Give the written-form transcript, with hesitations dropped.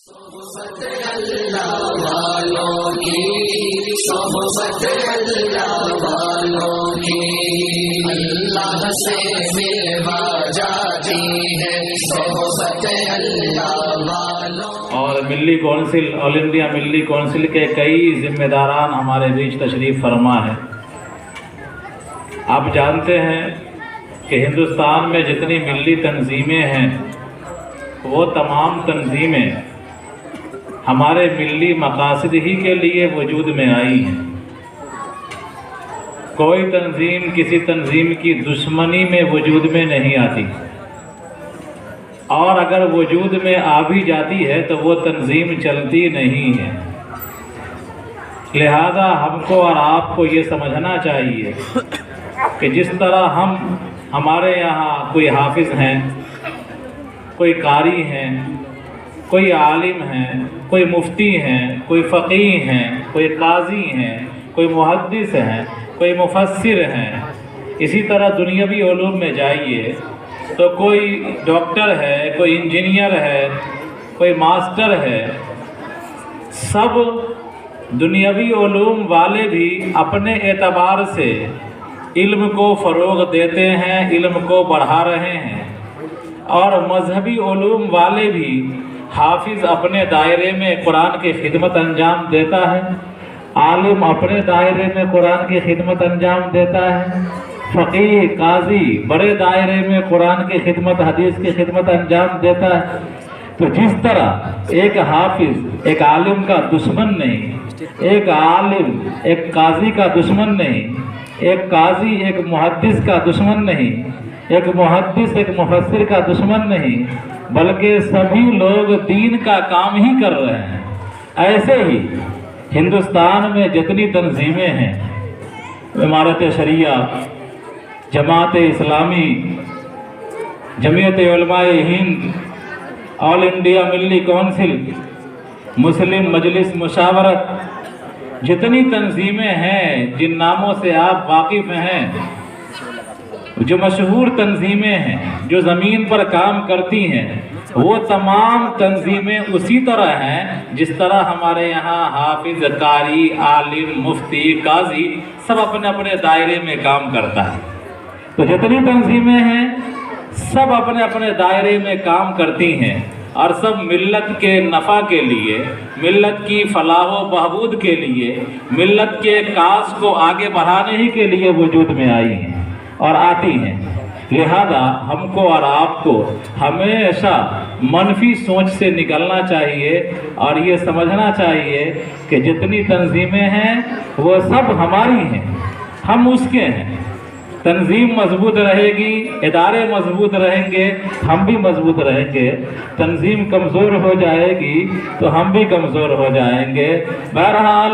صحبت اللہ والوں کی، صحبت اللہ والوں کی، اللہ سے ملوا جاتی ہے صحبت اللہ والوں۔ اور ملی کونسل، آل انڈیا ملی کونسل کے کئی ذمہ داران ہمارے بیچ تشریف فرما ہے۔ آپ جانتے ہیں کہ ہندوستان میں جتنی ملی تنظیمیں ہیں وہ تمام تنظیمیں ہمارے ملی مقاصد ہی کے لیے وجود میں آئی ہیں۔ کوئی تنظیم کسی تنظیم کی دشمنی میں وجود میں نہیں آتی، اور اگر وجود میں آ بھی جاتی ہے تو وہ تنظیم چلتی نہیں ہے۔ لہذا ہم کو اور آپ کو یہ سمجھنا چاہیے کہ جس طرح ہمارے یہاں کوئی حافظ ہیں، کوئی قاری ہیں، کوئی عالم ہیں، کوئی مفتی ہیں، کوئی فقیہ ہیں، کوئی قاضی ہیں، کوئی محدث ہیں، کوئی مفسر ہیں، اسی طرح دنیاوی علوم میں جائیے تو کوئی ڈاکٹر ہے، کوئی انجینئر ہے، کوئی ماسٹر ہے۔ سب دنیاوی علوم والے بھی اپنے اعتبار سے علم کو فروغ دیتے ہیں، علم کو بڑھا رہے ہیں، اور مذہبی علوم والے بھی، حافظ اپنے دائرے میں قرآن کی خدمت انجام دیتا ہے، عالم اپنے دائرے میں قرآن کی خدمت انجام دیتا ہے، فقیہ قاضی بڑے دائرے میں قرآن کی خدمت، حدیث کی خدمت انجام دیتا ہے۔ تو جس طرح ایک حافظ ایک عالم کا دشمن نہیں، ایک عالم ایک قاضی کا دشمن نہیں، ایک قاضی ایک محدث کا دشمن نہیں، ایک محدث ایک مفسر کا دشمن نہیں، بلکہ سبھی لوگ دین کا کام ہی کر رہے ہیں، ایسے ہی ہندوستان میں جتنی تنظیمیں ہیں، امارت شریعہ، جماعت اسلامی، جمعیت علماء ہند، آل انڈیا ملی کونسل، مسلم مجلس مشاورت، جتنی تنظیمیں ہیں جن ناموں سے آپ واقف ہیں، جو مشہور تنظیمیں ہیں، جو زمین پر کام کرتی ہیں، وہ تمام تنظیمیں اسی طرح ہیں جس طرح ہمارے یہاں حافظ، قاری، عالم، مفتی، قاضی سب اپنے اپنے دائرے میں کام کرتا ہے۔ تو جتنی تنظیمیں ہیں سب اپنے اپنے دائرے میں کام کرتی ہیں، اور سب ملت کے نفع کے لیے، ملت کی فلاح و بہبود کے لیے، ملت کے کاز کو آگے بڑھانے ہی کے لیے وجود میں آئی ہیں اور آتی ہیں۔ لہذا ہم کو اور آپ کو ہمیشہ منفی سوچ سے نکلنا چاہیے، اور یہ سمجھنا چاہیے کہ جتنی تنظیمیں ہیں وہ سب ہماری ہیں، ہم اس کے ہیں۔ تنظیم مضبوط رہے گی، ادارے مضبوط رہیں گے، ہم بھی مضبوط رہیں گے۔ تنظیم کمزور ہو جائے گی تو ہم بھی کمزور ہو جائیں گے۔ بہرحال